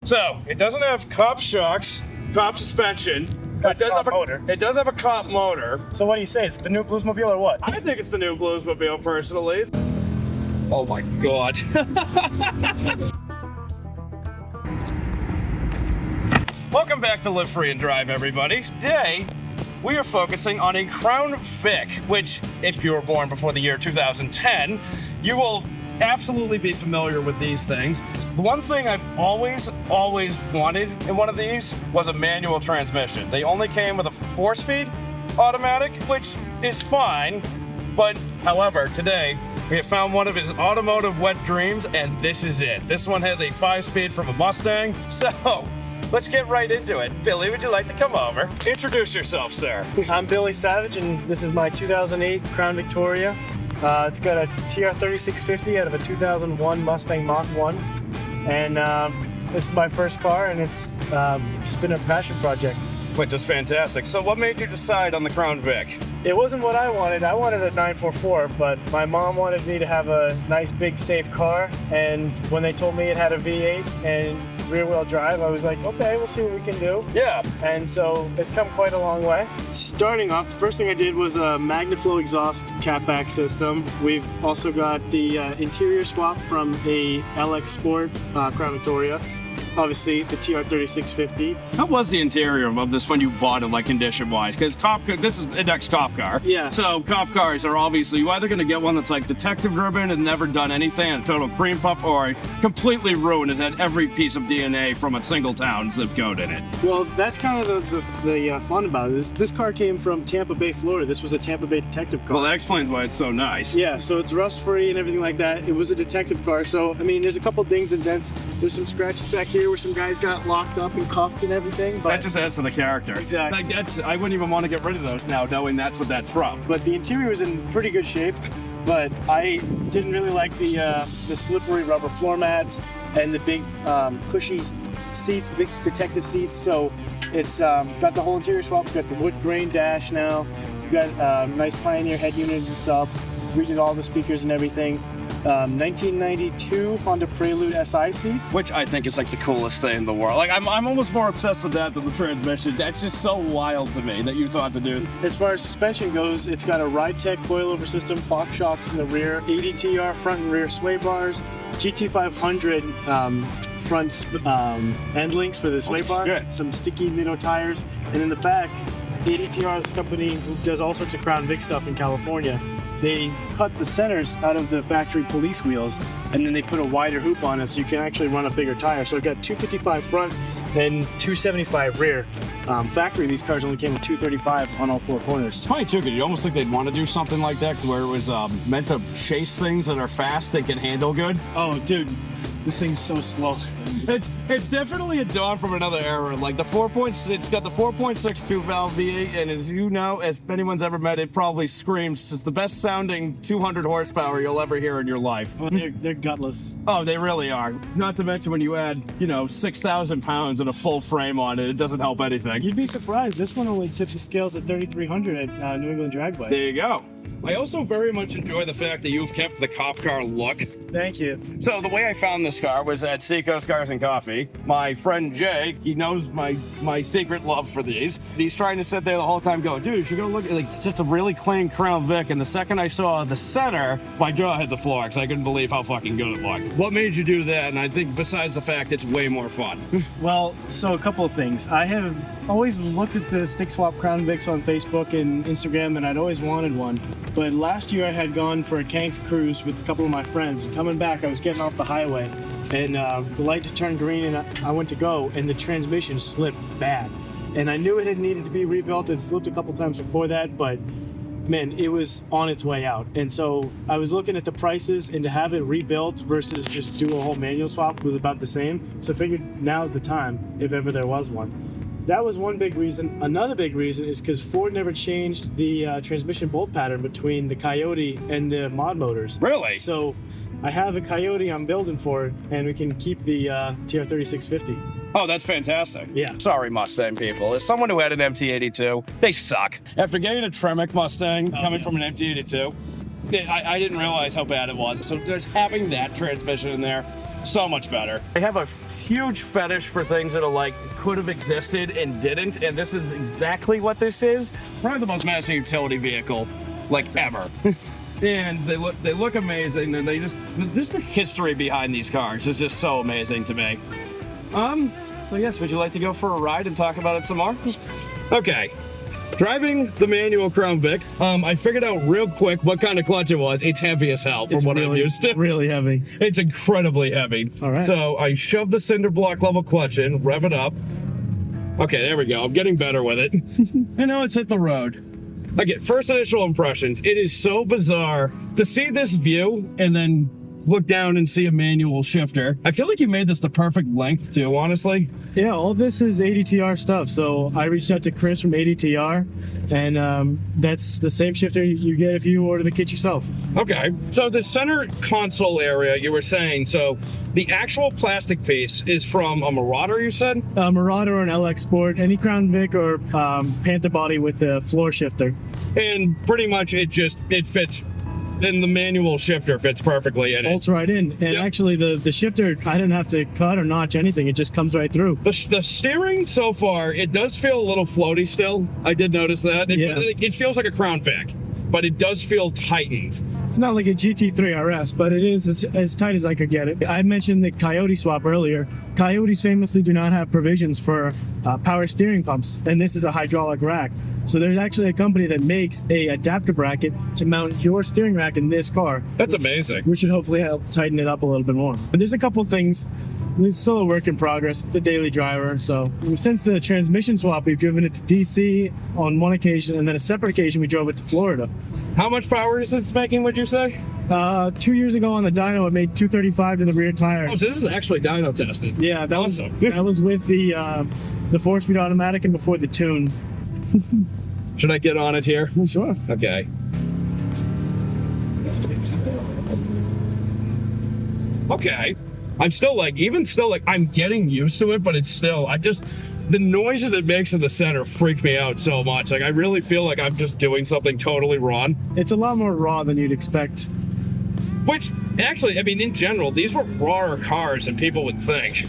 So, it doesn't have cop shocks, cop suspension. It does have a motor. It does have a cop motor. So what do you say? Is it the new Bluesmobile or what? I think it's the new Bluesmobile, personally. Oh my god. Welcome back to Live Free and Drive, everybody. Today, we are focusing on a Crown Vic, which, if you were born before the year 2010, you will absolutely be familiar with these things. The one thing I've always wanted in one of these was a manual transmission. They only came with a 4-speed automatic, which is fine, but however, today we have found one of his automotive wet dreams, and this is it. This one has a 5-speed from a Mustang, so let's get right into it. Billy, would you like to come over? Introduce yourself, sir. I'm Billy Savage, and this is my 2008 Crown Victoria. It's got a TR3650 out of a 2001 Mustang Mach 1. And this is my first car, and it's just been a passion project. Which is fantastic. So what made you decide on the Crown Vic? It wasn't what I wanted. I wanted a 944, but my mom wanted me to have a nice, big, safe car. And when they told me it had a V8 and rear-wheel drive, I was like, okay, we'll see what we can do. Yeah. And so it's come quite a long way. Starting off, the first thing I did was a MagnaFlow exhaust catback system. We've also got the interior swap from a LX Sport Crown Victoria. Obviously, the TR3650. How was the interior of this when you bought it, like condition-wise? Because this is an ex-cop car. Yeah. So cop cars are obviously, you're either going to get one that's like detective-driven and never done anything, a total cream puff, or completely ruined and had every piece of DNA from a single town zip code in it. Well, that's kind of the fun about it. This car came from Tampa Bay, Florida. This was a Tampa Bay detective car. Well, that explains why it's so nice. Yeah, so it's rust-free and everything like that. It was a detective car, so, I mean, there's a couple dings and dents. There's some scratches back here where some guys got locked up and cuffed and everything. But that just adds to the character. Exactly. Like I wouldn't even want to get rid of those now, knowing that's what that's from. But the interior was in pretty good shape, but I didn't really like the slippery rubber floor mats and the big cushy seats, big detective seats. So it's got the whole interior swap. We've got the wood grain dash now. We've got a nice Pioneer head unit and sub. Redid all the speakers and everything. 1992 Honda Prelude SI seats, which I think is like the coolest thing in the world. Like I'm almost more obsessed with that than the transmission. That's just so wild to me that you thought to do. As far as suspension goes, it's got a RideTech coilover system, Fox shocks in the rear, ADTR front and rear sway bars, GT500 front end links for the sway bar, shit. Some sticky Nitto tires, and in the back, ADTR is a company who does all sorts of Crown Vic stuff in California. They cut the centers out of the factory police wheels, and then they put a wider hoop on it so you can actually run a bigger tire. So it got 255 front and 275 rear. Factory, these cars only came with 235 on all four corners. It's funny too, because you almost think they'd want to do something like that where it was meant to chase things that are fast and can handle good. Oh, dude, this thing's so slow. It's definitely a dawn from another era. Like it's got the 4.62 valve V8, and as you know, as anyone's ever met, it probably screams. It's the best sounding 200 horsepower you'll ever hear in your life. Oh, they're gutless. Oh, they really are. Not to mention when you add, 6,000 pounds and a full frame on it, it doesn't help anything. You'd be surprised. This one only tips the scales at 3,300 at New England Dragway. There you go. I also very much enjoy the fact that you've kept the cop car look. Thank you. So the way I found this car was at Seacoast Cars and Coffee. My friend Jay, he knows my secret love for these. He's trying to sit there the whole time going, dude, you should go look. Like, it's just a really clean Crown Vic. And the second I saw the center, my jaw hit the floor because I couldn't believe how fucking good it looked. What made you do that? And I think besides the fact it's way more fun. Well, so a couple of things. I have always looked at the stick swap Crown Vics on Facebook and Instagram, and I'd always wanted one. But last year I had gone for a Kank cruise with a couple of my friends. Coming back, I was getting off the highway, and the light turned green, and I went to go, and the transmission slipped bad. And I knew it had needed to be rebuilt. It slipped a couple times before that, but man, it was on its way out. And so I was looking at the prices, and to have it rebuilt versus just do a whole manual swap was about the same. So I figured now's the time, if ever there was one. That was one big reason. Another big reason is because Ford never changed the transmission bolt pattern between the Coyote and the mod motors. Really? So I have a Coyote I'm building for it, and we can keep the TR3650. Oh, that's fantastic. Yeah. Sorry, Mustang people. As someone who had an MT82, they suck. After getting a Tremec Mustang coming from an MT82, I didn't realize how bad it was. So just having that transmission in there, so much better. I have a huge fetish for things that are like could have existed and didn't, and this is exactly what this is. Probably the most massive utility vehicle like ever. And they look amazing, and they just the history behind these cars is just so amazing to me. So yes, would you like to go for a ride and talk about it some more? Okay. Driving the manual Crown Vic, I figured out real quick what kind of clutch it was. It's heavy as hell from what I'm used to. Really heavy. It's incredibly heavy. All right. So I shoved the cinder block level clutch in, rev it up. Okay, there we go. I'm getting better with it. And now it's hit the road. Okay, first initial impressions. It is so bizarre to see this view and then look down and see a manual shifter. I feel like you made this the perfect length too, honestly. Yeah, all this is ADTR stuff. So I reached out to Chris from ADTR, and that's the same shifter you get if you order the kit yourself. Okay, so the center console area, you were saying, so the actual plastic piece is from a Marauder, you said? Marauder or an LX Sport, any Crown Vic or Panther body with a floor shifter. And pretty much it fits. And the manual shifter fits perfectly in it. Bolts right in. And Yep. actually, the shifter, I didn't have to cut or notch anything. It just comes right through. The steering so far, it does feel a little floaty still. I did notice that. It feels like a Crown Vic, but it does feel tightened. It's not like a GT3 RS, but it is as tight as I could get it. I mentioned the Coyote swap earlier. Coyotes famously do not have provisions for power steering pumps, and this is a hydraulic rack. So there's actually a company that makes a adapter bracket to mount your steering rack in this car. That's amazing. Which should hopefully help tighten it up a little bit more. But there's a couple things. It's still a work in progress. It's a daily driver. So since the transmission swap, we've driven it to DC on one occasion, and then a separate occasion we drove it to Florida. How much power is this making, would you say? 2 years ago on the dyno, it made 235 to the rear tire. Oh, so this is actually dyno tested. Yeah, that Awesome. was with the 4-speed automatic and before the tune. Should I get on it here? Sure. Okay. Okay. I'm still like, I'm getting used to it, but it's still, the noises it makes in the center freak me out so much. Like, I really feel like I'm just doing something totally wrong. It's a lot more raw than you'd expect. Which, actually, I mean, in general, these were rawer cars than people would think.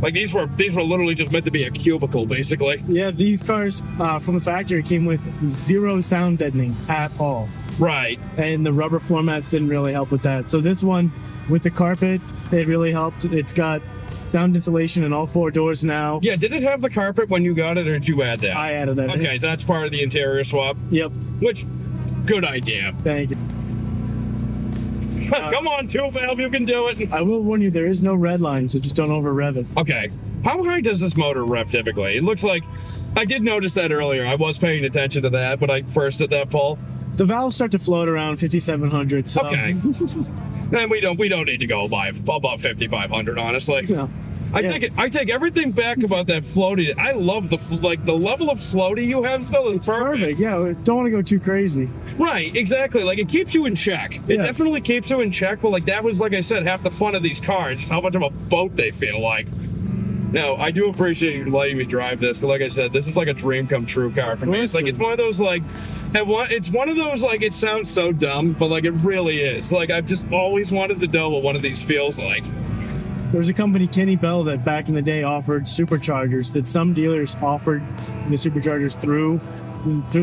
Like, these were literally just meant to be a cubicle, basically. Yeah, these cars from the factory came with zero sound deadening at all. Right. And the rubber floor mats didn't really help with that. So this one, with the carpet, it really helped. It's got sound insulation in all 4 doors now. Yeah, did it have the carpet when you got it, or did you add that? I added that. Okay, so that's part of the interior swap. Yep. Which, good idea. Thank you. Come on, 2-valve, you can do it. I will warn you, there is no red line, so just don't over rev it. Okay. How high does this motor rev typically? It looks like, I did notice that earlier. I was paying attention to that, but I first did that pull. The valves start to float around 5,700. So. Okay. Then we don't need to go above 5,500, honestly. Yeah. I take everything back about that floaty. I love the level of floaty you have still. It's perfect. Yeah, don't want to go too crazy. Right, exactly. Like, it keeps you in check. It definitely keeps you in check, but like that was, like I said, half the fun of these cars, is how much of a boat they feel like. Now, I do appreciate you letting me drive this, because like I said, this is like a dream come true car for me. It's like, it's one of those like, it sounds so dumb, but like it really is. Like, I've just always wanted to know what one of these feels like. There was a company, Kenny Bell, that back in the day offered superchargers, that some dealers offered the superchargers through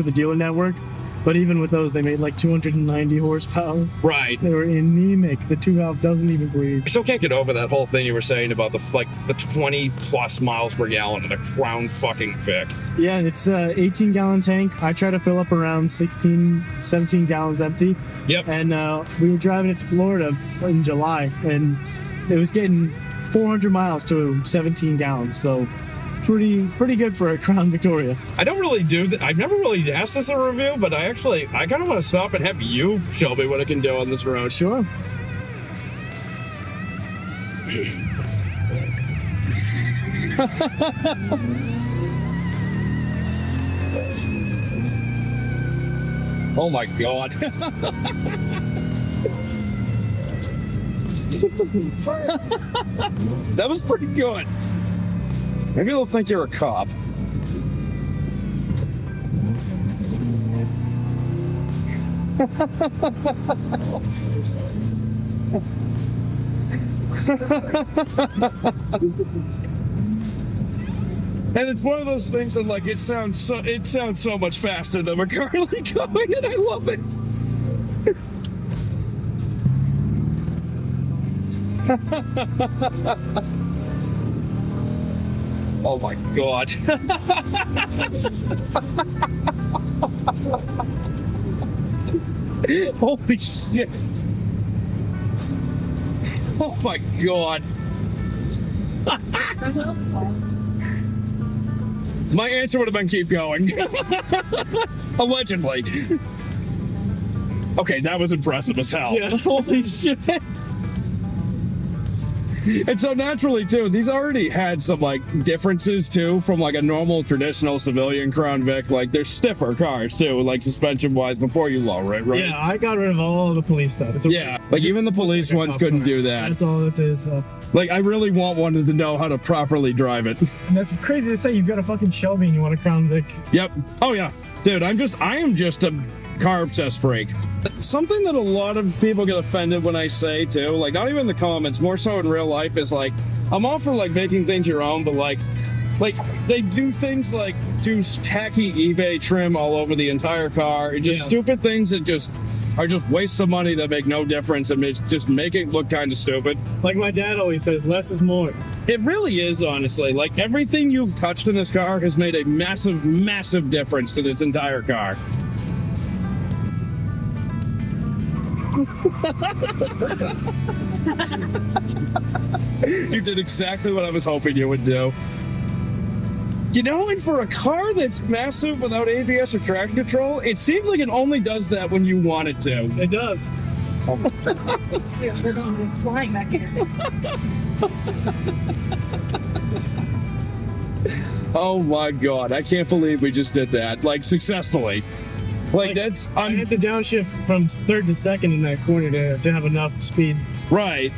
the dealer network. But even with those, they made like 290 horsepower. Right. They were anemic. The 2-valve doesn't even breathe. I still can't get over that whole thing you were saying about the 20 plus miles per gallon in a Crown fucking Vic. Yeah, it's a 18-gallon tank. I try to fill up around 16, 17 gallons empty. Yep. And we were driving it to Florida in July, and it was getting 400 miles to 17 gallons. So pretty good for a Crown Victoria. I don't really do that. I've never really asked this in a review, but I kind of want to stop and have you show me what it can do on this road. Sure. Oh my God. That was pretty good. Maybe they'll think you're a cop. And it's one of those things that like it sounds so much faster than we're currently going, and I love it. Oh my god. Holy shit. Oh my god. My answer would have been keep going. Allegedly. Okay, that was impressive as hell. Yeah. Holy shit. And so naturally too, these already had some like differences too from like a normal traditional civilian Crown Vic. Like they're stiffer cars too, like suspension wise before you lower it, right? Yeah, I got rid of all the police stuff. It's Yeah, like even the police like a ones cop couldn't car. do that. That's all it is. Like I really want one to know how to properly drive it. And that's crazy to say. You've got a fucking Shelby and you want a Crown Vic. Yep. Oh yeah, dude. I am just a car obsessed freak. Something that a lot of people get offended when I say too, like not even in the comments, more so in real life, is like I'm all for like making things your own, but like they do things like do tacky eBay trim all over the entire car and just Yeah. stupid things that just are just wastes of money that make no difference and just make it look kind of stupid. Like my dad always says, less is more. It really is, honestly. Like everything you've touched in this car has made a massive, massive difference to this entire car. You did exactly what I was hoping you would do. You know, and for a car that's massive without ABS or traction control, it seems like it only does that when you want it to. It does. Yeah, they're going to be flying back here. Oh my god, I can't believe we just did that, like successfully. Like that's I had to downshift from third to second in that corner to have enough speed. right.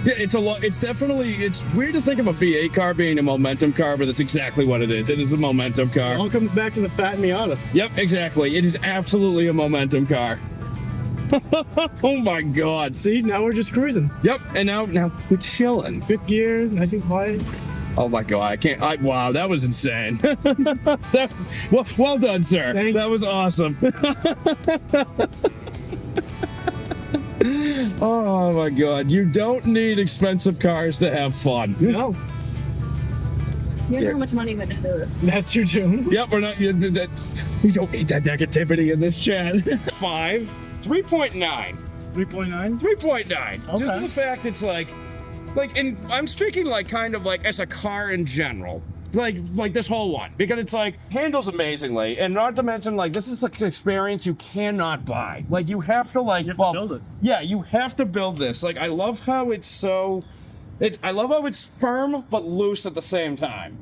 Yeah, it's a lot. It's definitely. It's weird to think of a V8 car being a momentum car, but that's exactly what it is. It is a momentum It car. all comes back to the fat Miata. Yep, exactly. It is absolutely a momentum car. Oh my god. See, now we're just cruising. Yep, and now we're chilling. Fifth gear, nice and quiet. Oh my god, I can't. Wow, that was insane. Well done, sir. Thank you. That was awesome. Oh my god, you don't need expensive cars to have fun. No, You know how much money went into this. that's true too. Yep, we don't need that negativity in this chat. 5, 3.9. 3.9. 3.9. Just Okay. for the fact it's like, and I'm speaking like kind of like as a car in general. Like this whole one, because it's like handles amazingly, and not to mention like this is an experience you cannot buy. Like you have to like You have to build it. Yeah, you have to build this. Like I love how I love how it's firm but loose at the same time.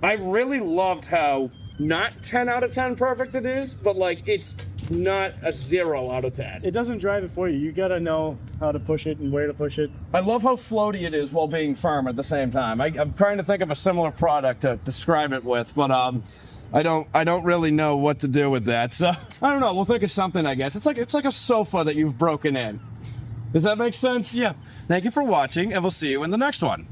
I really loved how not 10 out of 10 perfect it is, but like it's not a 0 out of 10. It doesn't drive it for you. You gotta know how to push it and where to push it. I love how floaty it is while being firm at the same time. I'm trying to think of a similar product to describe it with, but I don't really know what to do with that. So I don't know. We'll think of something, I guess. It's like a sofa that you've broken in. Does that make sense? Yeah. Thank you for watching, and we'll see you in the next one.